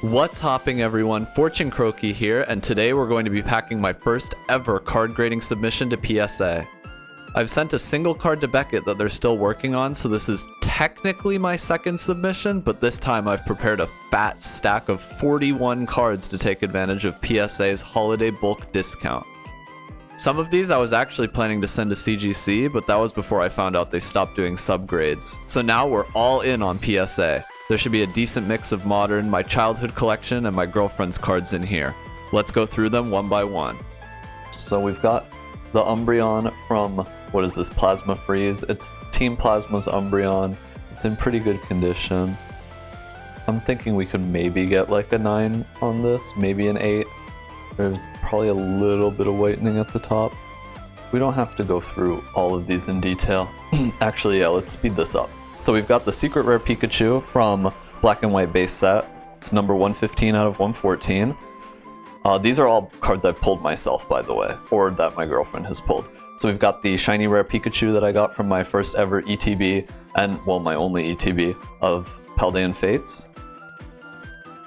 What's hopping, everyone? Fortune Croakie here, and today we're going to be packing my first ever card grading submission to PSA. I've sent a single card to Beckett that they're still working on, so this is technically my second submission, but this time I've prepared a fat stack of 41 cards to take advantage of PSA's holiday bulk discount. Some of these I was actually planning to send to CGC, but that was before I found out they stopped doing subgrades. So now we're all in on PSA. There should be a decent mix of modern, my childhood collection, and my girlfriend's cards in here. Let's go through them one by one. So we've got the Umbreon from, what is this, Plasma Freeze? It's Team Plasma's Umbreon. It's in pretty good condition. I'm thinking we could maybe get like a 9 on this, maybe an 8. There's probably a little bit of whitening at the top. We don't have to go through all of these in detail. Actually, yeah, let's speed this up. So we've got the Secret Rare Pikachu from Black and White base set. It's number 115 out of 114. These are all cards I've pulled myself, by the way, or that my girlfriend has pulled. So we've got the Shiny Rare Pikachu that I got from my first ever ETB, and, well, my only ETB, of Paldean Fates.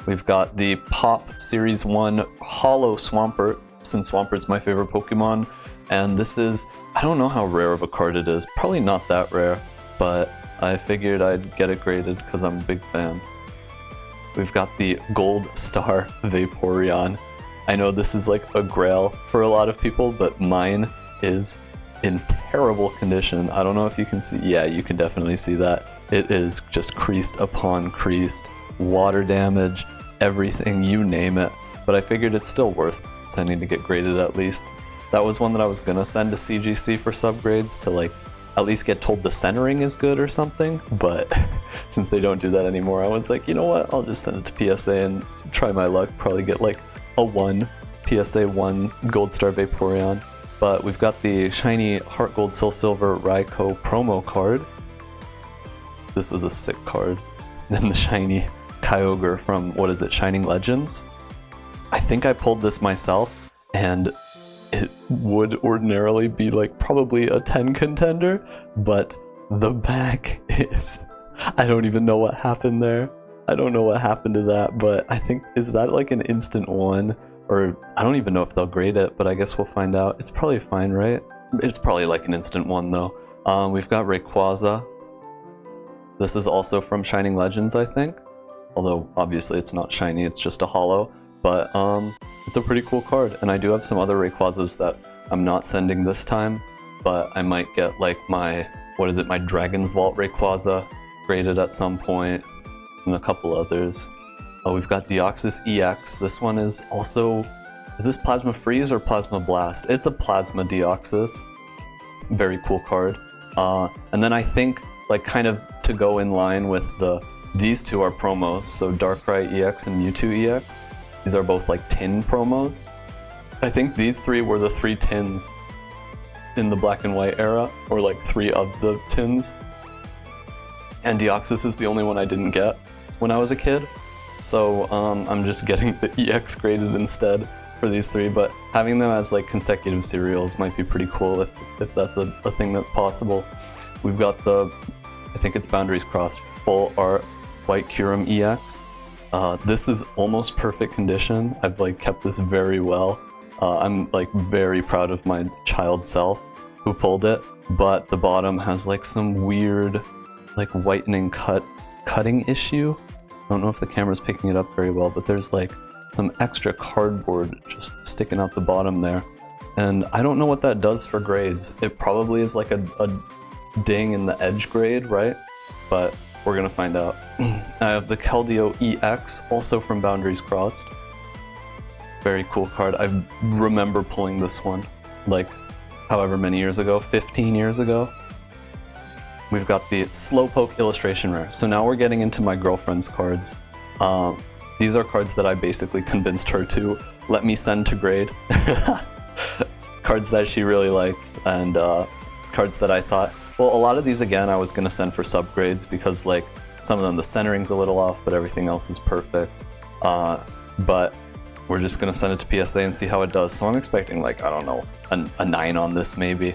We've got the Pop Series 1 Holo Swampert, since Swampert's my favorite Pokemon. And this is, I don't know how rare of a card it is. Probably not that rare, but I figured I'd get it graded because I'm a big fan. We've got the Gold Star Vaporeon. I know this is like a grail for a lot of people, but mine is in terrible condition. I don't know if you can see. Yeah, you can definitely see that. It is just creased upon creased, water damage, everything, you name it. But I figured it's still worth sending to get graded at least. That was one that I was gonna send to CGC for subgrades to like at least get told the centering is good or something, but since they don't do that anymore, I was like, you know what, I'll just send it to PSA and try my luck, probably get like a 1, PSA 1 Gold Star Vaporeon. But we've got the shiny Heart Gold Soul Silver Raikou promo card. This was a sick card. Then the shiny Kyogre from, what is it, Shining Legends? I think I pulled this myself, and it would ordinarily be like probably a 10 contender, but the back is, I don't even know what happened there. I don't know what happened to that, but I think, is that like an instant 1? Or I don't even know if they'll grade it, but I guess we'll find out. It's probably fine, right? It's probably like an instant 1 though. We've got Rayquaza. This is also from Shining Legends, I think. Although obviously it's not shiny, it's just a holo. But it's a pretty cool card, and I do have some other Rayquazas that I'm not sending this time, but I might get like my, what is it, my Dragon's Vault Rayquaza graded at some point, and a couple others. Oh, we've got Deoxys EX. This one is also, is this Plasma Freeze or Plasma Blast? It's a Plasma Deoxys. Very cool card. And then I think, like, kind of to go in line with these two are promos, so Darkrai EX and Mewtwo EX. These are both like tin promos. I think these 3 were the 3 tins in the Black and White era, or like 3 of the tins. And Deoxys is the only one I didn't get when I was a kid. So I'm just getting the EX graded instead for these 3, but having them as like consecutive serials might be pretty cool if that's a thing that's possible. We've got the, I think it's Boundaries Crossed Full Art White Kyurem EX. This is almost perfect condition. I've like kept this very well. I'm like very proud of my child self who pulled it, but the bottom has like some weird like whitening cutting issue. I don't know if the camera's picking it up very well, but there's like some extra cardboard just sticking out the bottom there. And I don't know what that does for grades. It probably is like a ding in the edge grade, right? But we're gonna find out. I have the Keldeo EX, also from Boundaries Crossed. Very cool card. I remember pulling this one, like, however many years ago, 15 years ago. We've got the Slowpoke Illustration Rare. So now we're getting into my girlfriend's cards. These are cards that I basically convinced her to let me send to grade. Cards that she really likes, and cards that I thought, well, a lot of these, again, I was going to send for subgrades because, like, some of them the centering's a little off, but everything else is perfect. But we're just going to send it to PSA and see how it does. So I'm expecting, like, I don't know, a 9 on this maybe.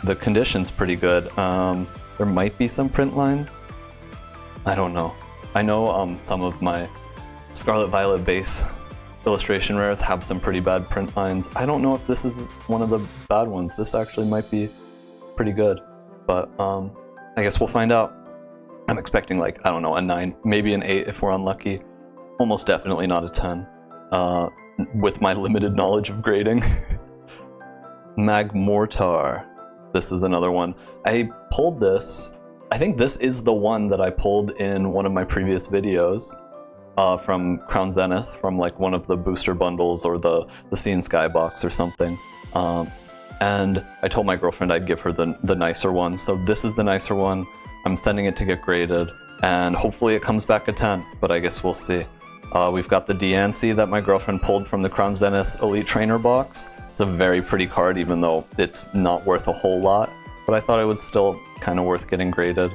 The condition's pretty good. There might be some print lines. I don't know. I know some of my Scarlet Violet base illustration rares have some pretty bad print lines. I don't know if this is one of the bad ones. This actually might be pretty good, but I guess we'll find out. I'm expecting like, I don't know, a 9, maybe an 8 if we're unlucky. Almost definitely not a 10, with my limited knowledge of grading. Magmortar. This is another one. I pulled this. I think this is the one that I pulled in one of my previous videos from Crown Zenith, from like one of the booster bundles or the Sea and Sky box or something. And I told my girlfriend I'd give her the nicer one. So this is the nicer one. I'm sending it to get graded, and hopefully it comes back a 10, but I guess we'll see. We've got the Diancie that my girlfriend pulled from the Crown Zenith Elite Trainer box. It's a very pretty card, even though it's not worth a whole lot, but I thought it was still kind of worth getting graded.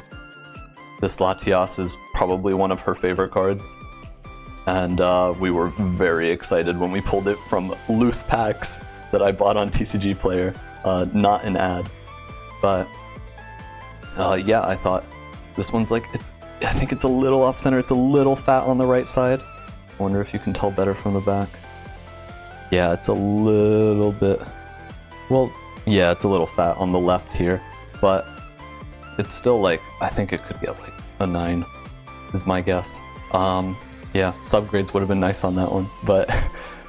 This Latias is probably one of her favorite cards, and we were very excited when we pulled it from loose packs that I bought on TCG Player, not an ad. But yeah, I thought this one's like, I think it's a little off center, it's a little fat on the right side. I wonder if you can tell better from the back. Yeah, it's a little bit, well, yeah, it's a little fat on the left here, but it's still like, I think it could get like a 9, is my guess. Yeah, subgrades would have been nice on that one, but,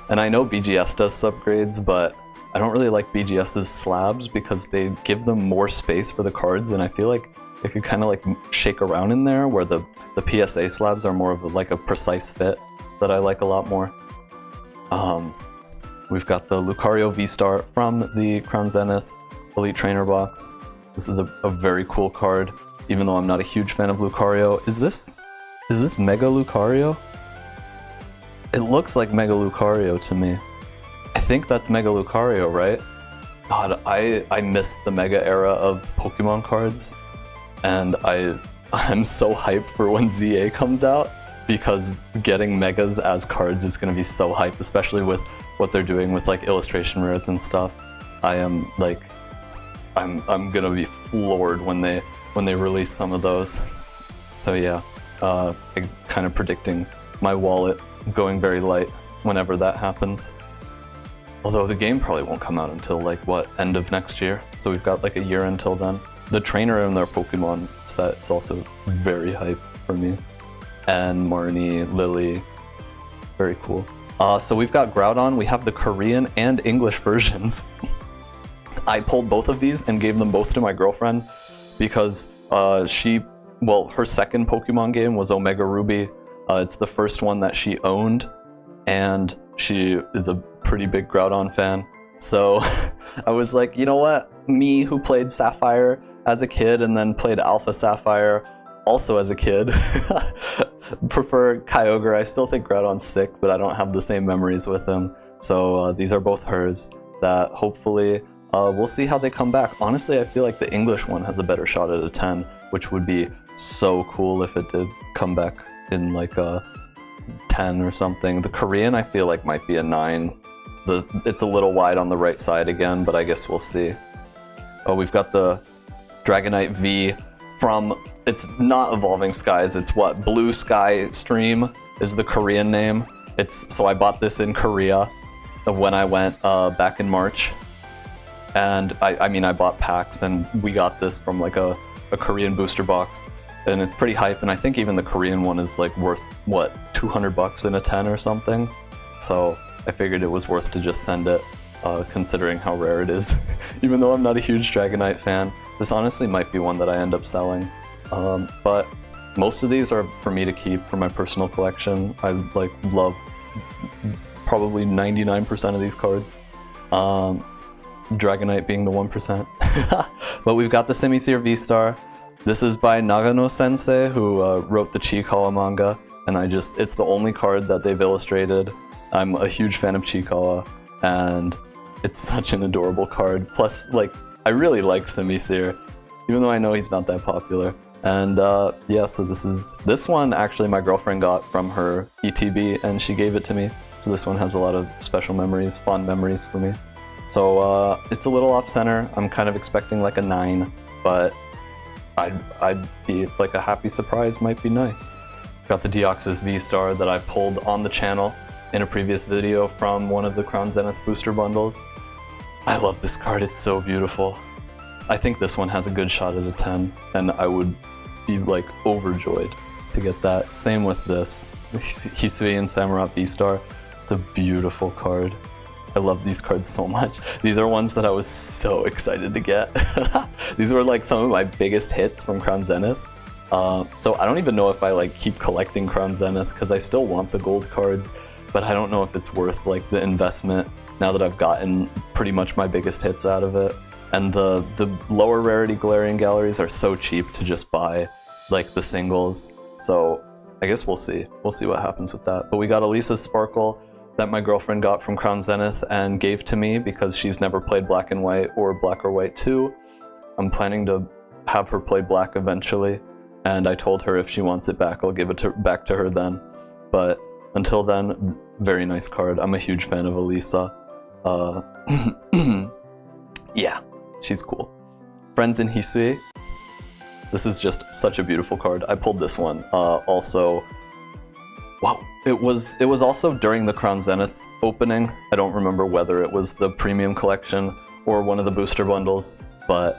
and I know BGS does subgrades, but I don't really like BGS's slabs because they give them more space for the cards, and I feel like it could kind of like shake around in there, where the PSA slabs are more of like a precise fit that I like a lot more. We've got the Lucario V-Star from the Crown Zenith Elite Trainer box. This is a very cool card, even though I'm not a huge fan of Lucario. Is this Mega Lucario? It looks like Mega Lucario to me. I think that's Mega Lucario, right? God, I missed the Mega era of Pokemon cards, and I'm so hyped for when ZA comes out, because getting Megas as cards is going to be so hyped, especially with what they're doing with like illustration rares and stuff. I am like, I'm gonna be floored when they release some of those. So yeah, I'm kind of predicting my wallet going very light whenever that happens. Although the game probably won't come out until like, what, end of next year? So we've got like a year until then. The trainer in their Pokemon set is also very hype for me. And Marnie, Lily, very cool. So we've got Groudon. We have the Korean and English versions. I pulled both of these and gave them both to my girlfriend because her second Pokemon game was Omega Ruby. It's the first one that she owned, and she is a pretty big Groudon fan. So I was like, you know what? Me, who played Sapphire as a kid and then played Alpha Sapphire also as a kid, prefer Kyogre. I still think Groudon's sick, but I don't have the same memories with him. So these are both hers that hopefully we'll see how they come back. Honestly, I feel like the English one has a better shot at a 10, which would be so cool if it did come back in like a 10 or something. The Korean I feel like might be a 9. It's a little wide on the right side again, but I guess we'll see. Oh, we've got the Dragonite V from, it's not Evolving Skies, it's what, Blue Sky Stream is the Korean name. So I bought this in Korea when I went back in March. And I mean, I bought packs, and we got this from like a Korean booster box. And it's pretty hype, and I think even the Korean one is like worth, what, $200 in a 10 or something? So I figured it was worth to just send it, considering how rare it is. Even though I'm not a huge Dragonite fan, this honestly might be one that I end up selling. But most of these are for me to keep for my personal collection. I like love probably 99% of these cards. Dragonite being the 1%. But we've got the Simisear V-Star. This is by Nagano Sensei, who wrote the Chiikawa manga, and it's the only card that they've illustrated. I'm a huge fan of Chiikawa, and it's such an adorable card. Plus, like, I really like Simisear, even though I know he's not that popular. And yeah, so this one actually my girlfriend got from her ETB, and she gave it to me. So this one has a lot of special memories, fond memories for me. So it's a little off center. I'm kind of expecting like a 9, but I'd be like, a happy surprise might be nice. Got the Deoxys V-Star that I pulled on the channel in a previous video from one of the Crown Zenith booster bundles. I love this card, it's so beautiful. I think this one has a good shot at a 10, and I would be like overjoyed to get that. Same with this, Hisui and Samurott V-Star. It's a beautiful card. I love these cards so much. These are ones that I was so excited to get. These were like some of my biggest hits from Crown Zenith. So I don't even know if I like keep collecting Crown Zenith because I still want the gold cards, but I don't know if it's worth like the investment now that I've gotten pretty much my biggest hits out of it. And the lower rarity Galarian galleries are so cheap to just buy like the singles. So I guess we'll see. We'll see what happens with that. But we got Elisa's Sparkle that my girlfriend got from Crown Zenith and gave to me because she's never played Black and White or Black or White 2. I'm planning to have her play Black eventually, and I told her if she wants it back, I'll give it back to her then. But until then, very nice card. I'm a huge fan of Elisa. Yeah, she's cool. Friends in Hisui. This is just such a beautiful card. I pulled this one. Also, wow. It was also during the Crown Zenith opening. I don't remember whether it was the premium collection or one of the booster bundles, but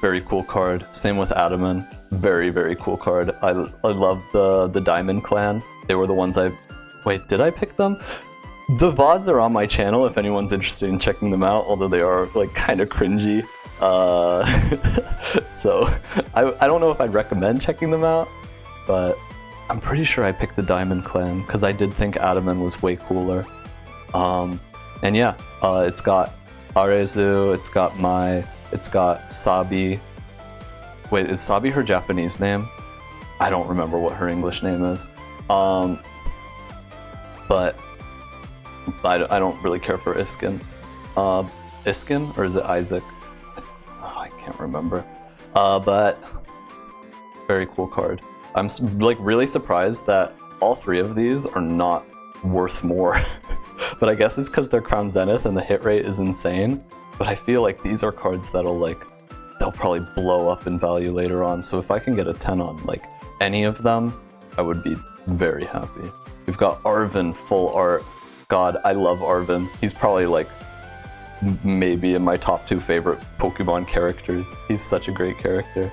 very cool card. Same with Adaman. Very, very cool card. I love the Diamond Clan. They were the ones wait, did I pick them? The VODs are on my channel if anyone's interested in checking them out, although they are like kind of cringy. So I don't know if I'd recommend checking them out, but I'm pretty sure I picked the Diamond Clan because I did think Adaman was way cooler. And yeah, it's got Arezu, it's got Mai, it's got Sabi. Wait, is Sabi her Japanese name? I don't remember what her English name is. But I don't really care for Iskin. Iskin, or is it Isaac? Oh, I can't remember. But very cool card. I'm like really surprised that all three of these are not worth more. But I guess it's because they're Crown Zenith and the hit rate is insane. But I feel like these are cards that'll they'll probably blow up in value later on. So if I can get a 10 on like any of them, I would be very happy. We've got Arven full art. God, I love Arven. He's probably like maybe in my top 2 favorite Pokemon characters. He's such a great character.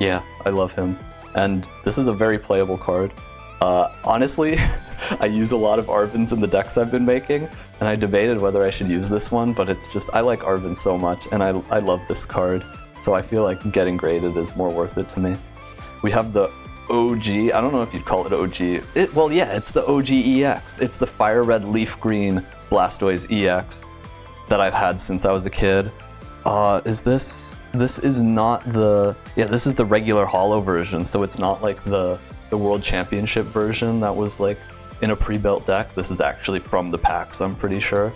Yeah, I love him. And this is a very playable card. Honestly, I use a lot of Arvens in the decks I've been making, and I debated whether I should use this one, but it's just, I like Arven so much, and I love this card. So I feel like getting graded is more worth it to me. We have the OG, I don't know if you'd call it OG. Well, yeah, it's the OG EX. It's the Fire Red Leaf Green Blastoise EX that I've had since I was a kid. This is not the, yeah, this is the regular holo version, so it's not like the World Championship version that was like in a pre-built deck. This is actually from the packs, I'm pretty sure.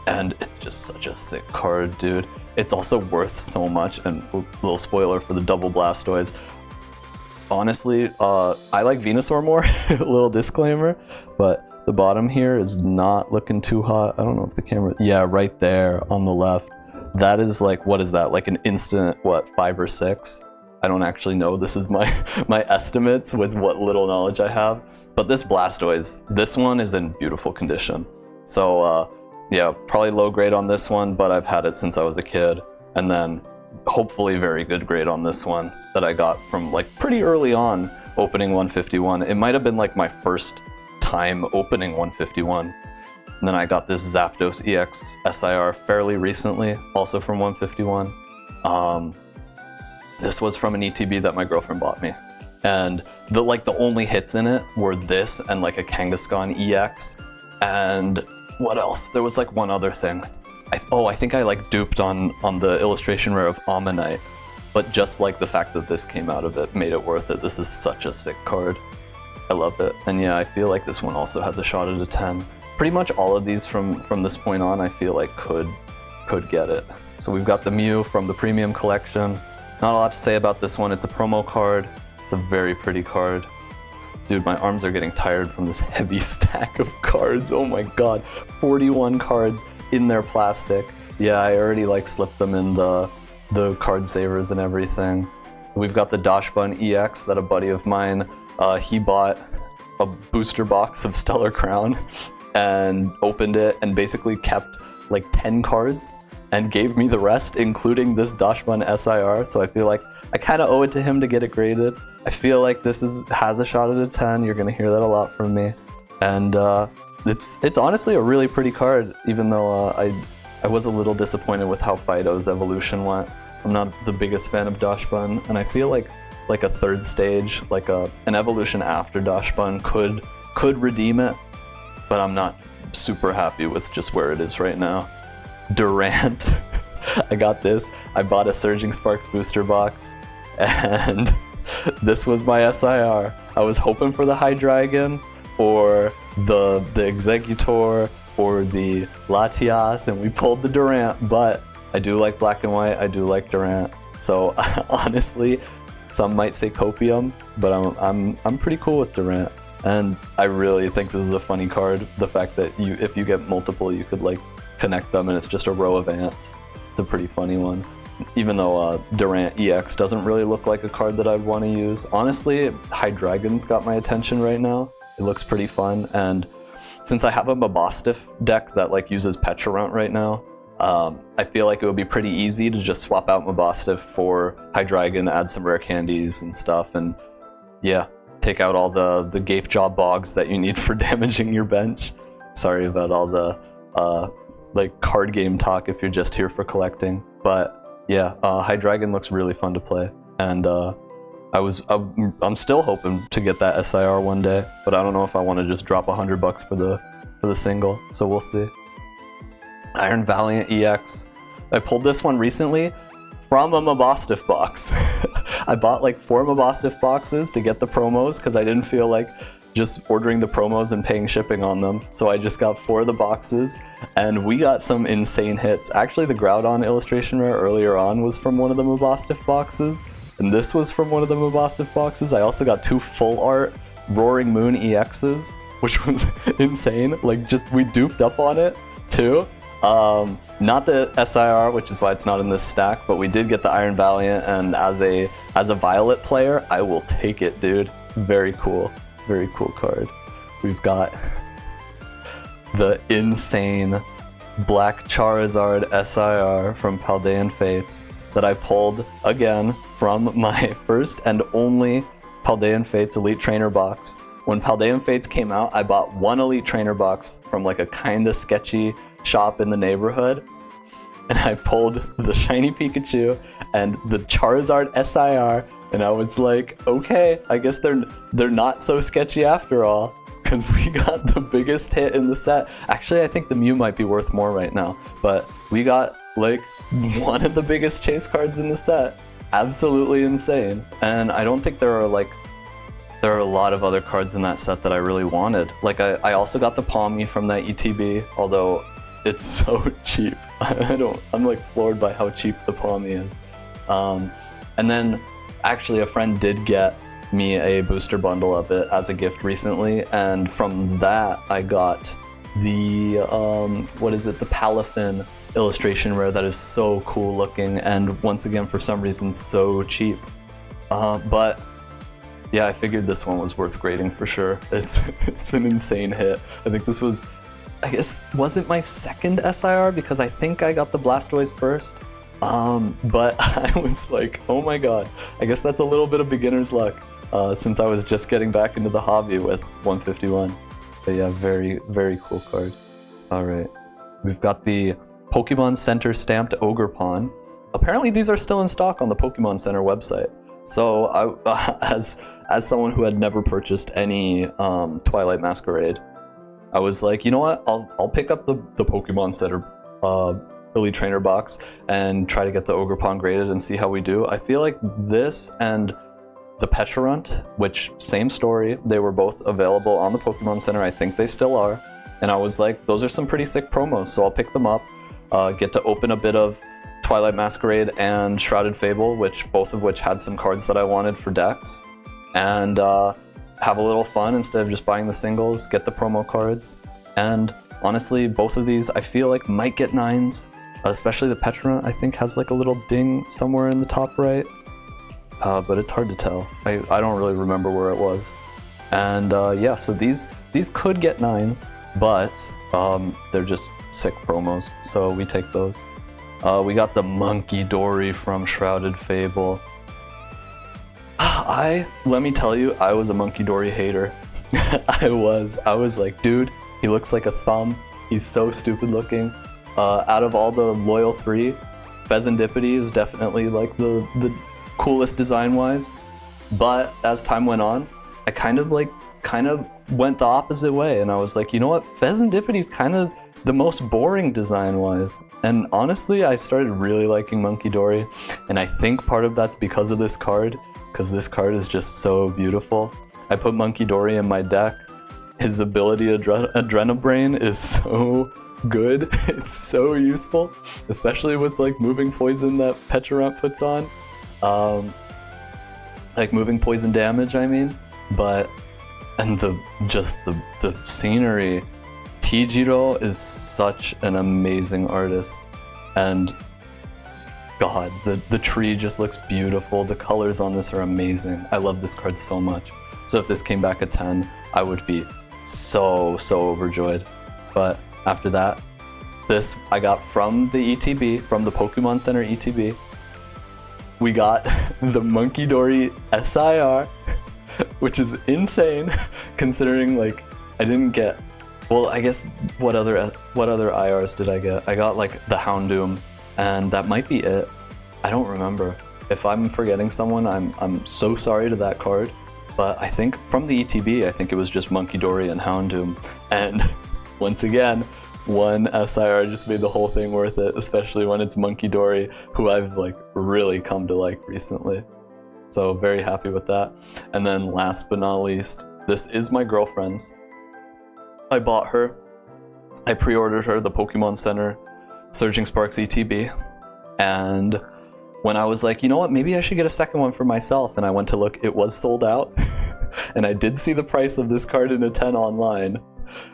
And it's just such a sick card, dude. It's also worth so much, and a little spoiler for the double Blastoise. Honestly, I like Venusaur more, a little disclaimer, but the bottom here is not looking too hot. I don't know if the camera, yeah, right there on the left. That is like, what is that? Like an instant, what, 5 or 6? I don't actually know. This is my estimates with what little knowledge I have. But this Blastoise, this one is in beautiful condition. So yeah, probably low grade on this one, but I've had it since I was a kid. And then hopefully very good grade on this one that I got from like pretty early on opening 151. It might have been like my first time opening 151. And then I got this Zapdos EX SIR fairly recently, also from 151. This was from an ETB that my girlfriend bought me. And the only hits in it were this and like a Kangaskhan EX. And what else? There was like one other thing. I think I like duped on the illustration rare of Ammonite. But just like the fact that this came out of it made it worth it. This is such a sick card. I love it. And yeah, I feel like this one also has a shot at a 10. Pretty much all of these from this point on, I feel like could get it. So we've got the Mew from the premium collection. Not a lot to say about this one. It's a promo card. It's a very pretty card. Dude, my arms are getting tired from this heavy stack of cards. Oh my god, 41 cards in their plastic. Yeah, I already like slipped them in the card savers and everything. We've got the Dashbun EX that a buddy of mine He bought a booster box of Stellar Crown and opened it and basically kept like 10 cards and gave me the rest, including this Dashbun SIR. So I feel like I kind of owe it to him to get it graded. I feel like this has a shot at a 10. You're gonna hear that a lot from me. And it's honestly a really pretty card, even though I was a little disappointed with how Fido's evolution went. I'm not the biggest fan of Dashbun, and I feel like a third stage, like an evolution after Dashbun could redeem it, but I'm not super happy with just where it is right now. Durant, I got this. I bought a Surging Sparks booster box, and this was my SIR. I was hoping for the Hydreigon, or the Exeggutor, or the Latias, and we pulled the Durant, but I do like black and white, I do like Durant. So honestly, some might say copium, but I'm pretty cool with Durant. And I really think this is a funny card. The fact that if you get multiple, you could like connect them and it's just a row of ants. It's a pretty funny one. Even though Durant EX doesn't really look like a card that I'd want to use. Honestly, Hydreigon's got my attention right now. It looks pretty fun, and since I have a Mabosstiff deck that like uses Pecharunt right now, I feel like it would be pretty easy to just swap out Mabosstiff for Hydreigon, add some rare candies and stuff, and yeah, take out all the Gapejaw bogs that you need for damaging your bench. Sorry about all the like card game talk if you're just here for collecting, but yeah, Hydreigon looks really fun to play, and I'm still hoping to get that SIR one day, but I don't know if I want to just drop $100 for the single, so we'll see. Iron Valiant EX. I pulled this one recently from a Mabosstiff box. I bought like 4 Mabosstiff boxes to get the promos because I didn't feel like just ordering the promos and paying shipping on them. So I just got 4 of the boxes, and we got some insane hits. Actually, the Groudon illustration rare earlier on was from one of the Mabosstiff boxes, and this was from one of the Mabosstiff boxes. I also got 2 full art Roaring Moon EXs, which was insane. Like, just we duped up on it too. Not the SIR, which is why it's not in this stack, but we did get the Iron Valiant, and as a Violet player, I will take it, dude. Very cool card. We've got the insane Black Charizard SIR from Paldean Fates that I pulled again from my first and only Paldean Fates Elite Trainer box. When Paldean Fates came out, I bought 1 Elite Trainer box from like a kinda sketchy shop in the neighborhood, and I pulled the shiny Pikachu and the Charizard SIR, and I was like, okay, I guess they're not so sketchy after all, because we got the biggest hit in the set. Actually, I think the Mew might be worth more right now, but we got like one of the biggest chase cards in the set. Absolutely insane. And I don't think there are a lot of other cards in that set that I really wanted. Like I also got the Palmy from that ETB, although it's so cheap. I'm like floored by how cheap the Palmy is. And then actually a friend did get me a booster bundle of it as a gift recently, and from that I got the the Palafin illustration rare that is so cool looking, and once again for some reason so cheap. But yeah, I figured this one was worth grading for sure. It's an insane hit. I think this was, I guess, wasn't my second SIR because I think I got the Blastoise first. But I was like, oh my god, I guess that's a little bit of beginner's luck since I was just getting back into the hobby with 151. But yeah, very, very cool card. All right, we've got the Pokemon Center stamped Ogerpon. Apparently these are still in stock on the Pokemon Center website. So I, as someone who had never purchased any Twilight Masquerade, I was like, you know what? I'll pick up the Pokemon Center Elite Trainer box and try to get the Ogerpon graded and see how we do. I feel like this and the Pecharunt, which same story, they were both available on the Pokemon Center. I think they still are. And I was like, those are some pretty sick promos, so I'll pick them up, get to open a bit of Twilight Masquerade and Shrouded Fable, both of which had some cards that I wanted for decks, and have a little fun instead of just buying the singles, get the promo cards. And honestly, both of these I feel like might get 9s, especially the Pecharunt I think has like a little ding somewhere in the top right, but it's hard to tell. I don't really remember where it was. And yeah, so these could get 9s, but they're just sick promos, so we take those. We got the Monkey Dory from Shrouded Fable. Let me tell you, I was a Monkey Dory hater. I was like, dude, he looks like a thumb. He's so stupid looking. Out of all the loyal 3, Pheasantipity is definitely like the coolest design-wise. But as time went on, I kind of went the opposite way, and I was like, you know what, Pheasantipity's kind of the most boring design-wise. And honestly, I started really liking Monkey Dory, and I think part of that's because of this card, because this card is just so beautiful. I put Monkey Dory in my deck. His ability Adrenabrain is so good. It's so useful, especially with like moving poison that Pecharunt puts on. Like moving poison damage, I mean. And the scenery. Tijiro is such an amazing artist, and God, the tree just looks beautiful. The colors on this are amazing. I love this card so much. So if this came back at 10, I would be so overjoyed. But after that, this I got from the ETB, from the Pokemon Center ETB. We got the Monkey Dory SIR, which is insane considering like I didn't get, well, I guess what other IRs did I get? I got like the Houndoom, and that might be it. I don't remember. If I'm forgetting someone, I'm so sorry to that card. But I think from the ETB, I think it was just Monkey Dory and Houndoom. And once again, one SIR just made the whole thing worth it, especially when it's Monkey Dory, who I've like really come to like recently. So very happy with that. And then last but not least, this is my girlfriend's. I bought her. I pre-ordered her the Pokemon Center Surging Sparks ETB. And when I was like, you know what, maybe I should get a second one for myself, and I went to look, it was sold out. And I did see the price of this card in a 10 online,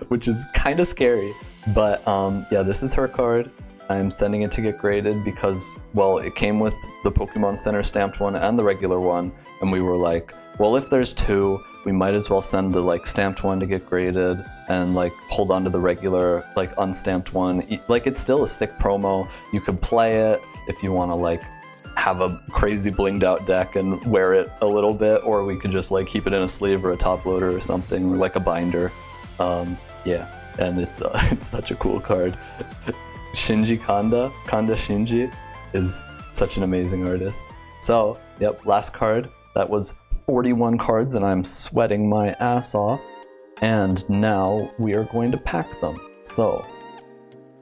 which is kind of scary. But yeah, this is her card. I'm sending it to get graded because, well, it came with the Pokemon Center stamped one and the regular one, and we were like, well, if there's 2, we might as well send the like stamped one to get graded and like hold on to the regular like unstamped one. Like, it's still a sick promo. You could play it if you want to like have a crazy blinged out deck and wear it a little bit, or we could just like keep it in a sleeve or a top loader or something, or like a binder. Yeah, and it's such a cool card. Shinji Kanda Shinji is such an amazing artist. So, yep, last card. That was 41 cards, and I'm sweating my ass off. And now we are going to pack them. So,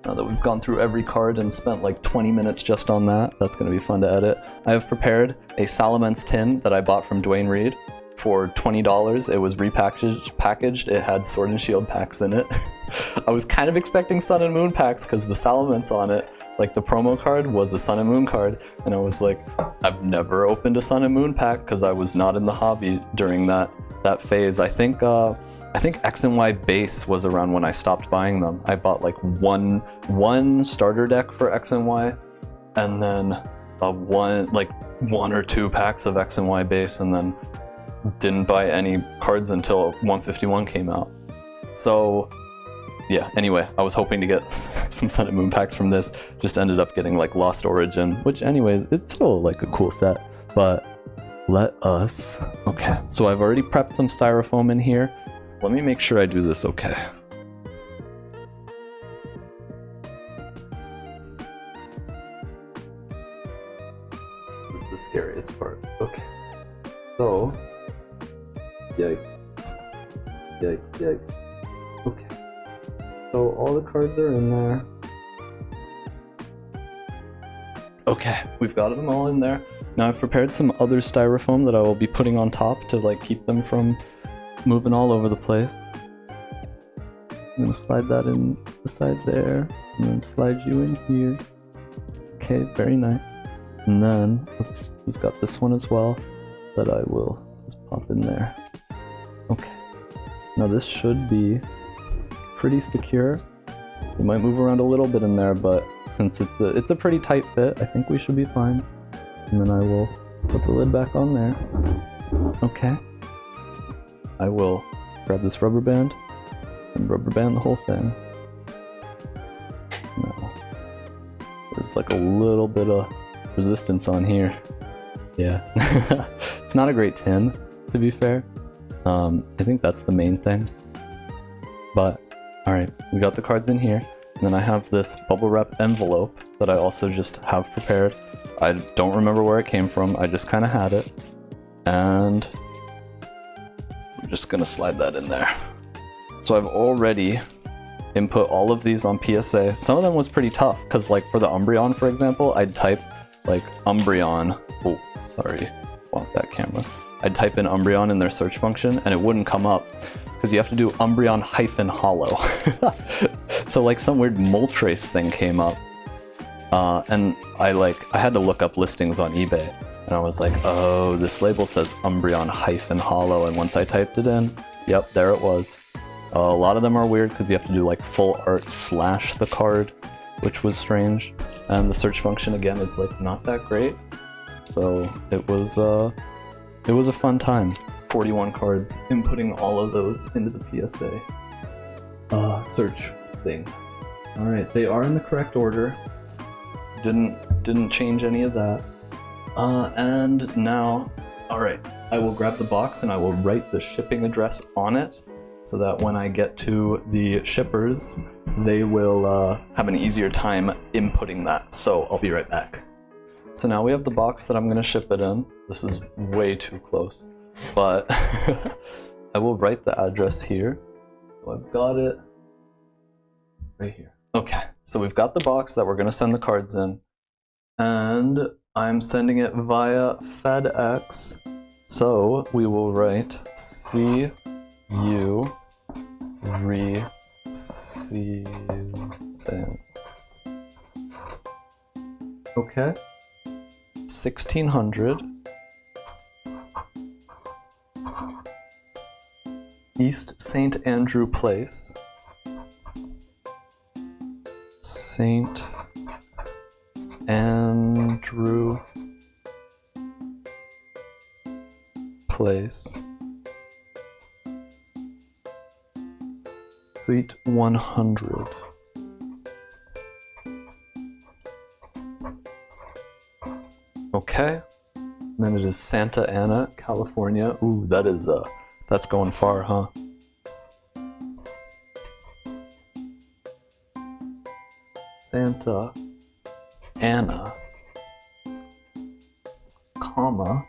now that we've gone through every card and spent like 20 minutes just on that, that's going to be fun to edit. I have prepared a Salamence tin that I bought from Dwayne Reed for $20. It was packaged. It had Sword and Shield packs in it. I was kind of expecting Sun and Moon packs because the Salamence on it, like the promo card, was a Sun and Moon card, and I was like, I've never opened a Sun and Moon pack because I was not in the hobby during that phase. I think X and Y base was around when I stopped buying them. I bought like one starter deck for X and Y, and then one or 2 packs of X and Y base, and then didn't buy any cards until 151 came out. So yeah, anyway, I was hoping to get some Sun and Moon packs from this. Just ended up getting like Lost Origin, which anyways, it's still like a cool set. But okay, so I've already prepped some styrofoam in here. Let me make sure I do this okay. This is the scariest part. Okay. So, yikes. Okay. So all the cards are in there. Okay, we've got them all in there. Now I've prepared some other styrofoam that I will be putting on top to like keep them from moving all over the place. I'm gonna slide that in the side there, and then slide you in here. Okay, very nice. And then we've got this one as well that I will just pop in there. Okay. Now this should be pretty secure. We might move around a little bit in there, but since it's a pretty tight fit, I think we should be fine. And then I will put the lid back on there. Okay. I will grab this rubber band and rubber band the whole thing. Now, there's like a little bit of resistance on here. Yeah, it's not a great tin, to be fair. I think that's the main thing. But, alright, we got the cards in here. And then I have this bubble wrap envelope that I also just have prepared. I don't remember where it came from, I just kind of had it. And I'm just gonna slide that in there. So I've already input all of these on PSA. Some of them was pretty tough, because like for the Umbreon, for example, I'd type like Umbreon. Oh, sorry, want that camera. I'd type in Umbreon in their search function and it wouldn't come up because you have to do Umbreon -hollow. So like some weird Moltres thing came up. And I had to look up listings on eBay and I was like, oh, this label says Umbreon -hollow, and once I typed it in, yep, there it was. A lot of them are weird because you have to do like full art / the card, which was strange. And the search function again is like not that great. So it was a fun time. 41 cards, inputting all of those into the PSA search thing. All right, they are in the correct order. Didn't change any of that. And now, all right, I will grab the box and I will write the shipping address on it so that when I get to the shippers, they will have an easier time inputting that. So I'll be right back. So now we have the box that I'm gonna ship it in. This is way too close, but I will write the address here. So I've got it right here. Okay, so we've got the box that we're gonna send the cards in, and I'm sending it via FedEx. So we will write see you receiving. Okay. 1600 East St. Andrew Place, St. Andrew Place, Suite 100. Okay, and then it is Santa Ana, California. Ooh, that is that's going far, huh? Santa Ana, comma,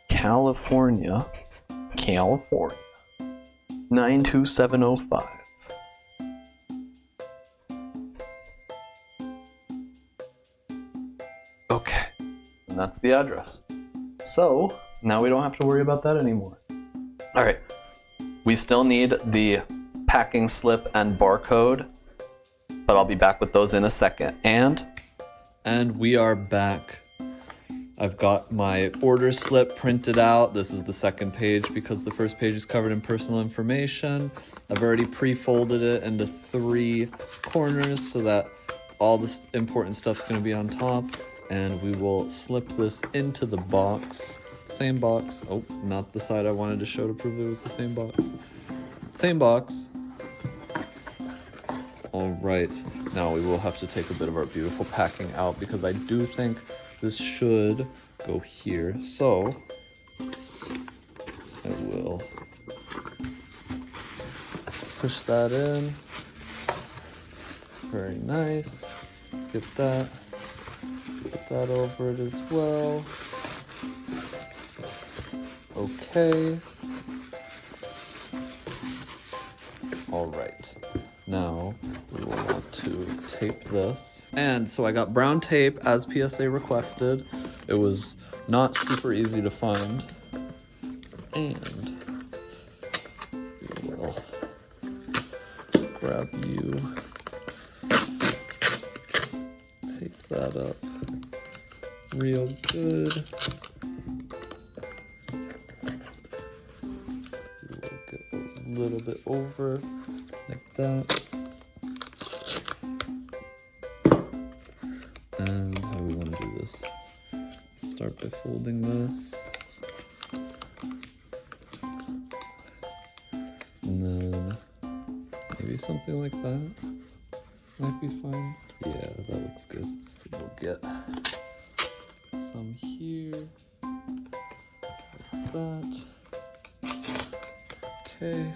California, 92705. Okay, and that's the address. So now we don't have to worry about that anymore. All right, we still need the packing slip and barcode, but I'll be back with those in a second. And we are back. I've got my order slip printed out. This is the second page because the first page is covered in personal information. I've already pre-folded it into 3 corners so that all the important stuff's gonna be on top. And we will slip this into the box. Same box. Oh, not the side I wanted to show to prove it was the same box. Same box. All right, now we will have to take a bit of our beautiful packing out because I do think this should go here. So I will push that in. Very nice. Get that. Put that over it as well. Okay. All right. Now we will want to tape this. And so I got brown tape as PSA requested. It was not super easy to find. And we will grab you, tape that up real good. We will get a little bit over like that. And how we want to do this? Start by folding this. something like that might be fine. Yeah, that looks good. We'll get some here, like that. Okay.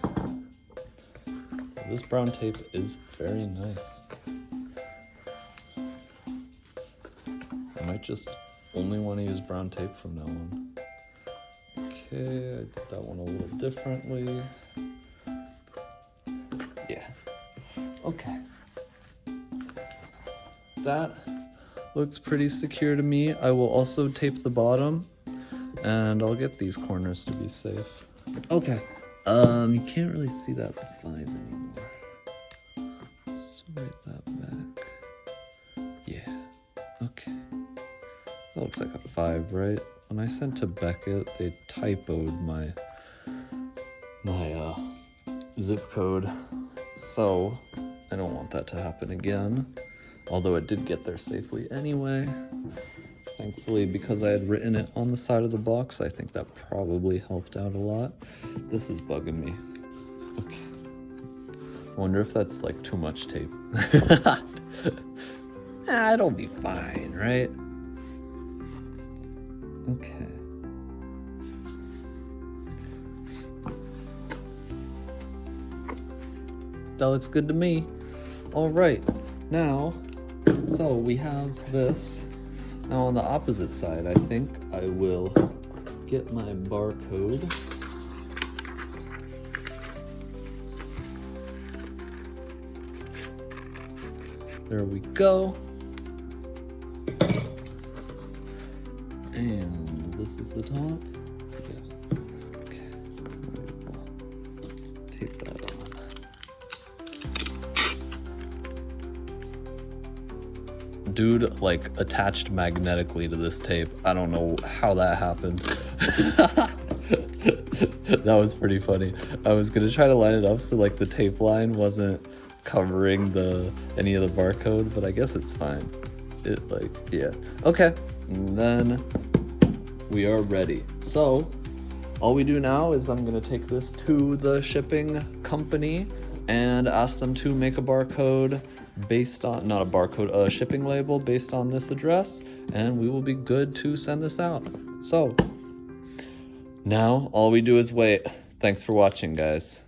This brown tape is very nice. I might just only want to use brown tape from now on. Okay, I did that one a little differently. Yeah. Okay. That looks pretty secure to me. I will also tape the bottom, and I'll get these corners to be safe. Okay. You can't really see that 5 anymore. Let's write that back. Yeah. Okay. That looks like a 5, right? When I sent to Beckett, they typoed my zip code. So I don't want that to happen again. Although it did get there safely anyway. Thankfully, because I had written it on the side of the box, I think that probably helped out a lot. This is bugging me. Okay. I wonder if that's like too much tape. It'll be fine, right? Okay. That looks good to me. All right, now, so we have this. Now on the opposite side, I think I will get my barcode. There we go. And this is the top. Yeah. Okay. Tape that on. Dude, like, attached magnetically to this tape. I don't know how that happened. That was pretty funny. I was gonna try to line it up so like the tape line wasn't covering any of the barcode, but I guess it's fine. It like, yeah. Okay, and then we are ready. So all we do now is I'm gonna take this to the shipping company and ask them to make a barcode based on, not a barcode, a shipping label based on this address, and we will be good to send this out. So now all we do is wait. Thanks for watching, guys.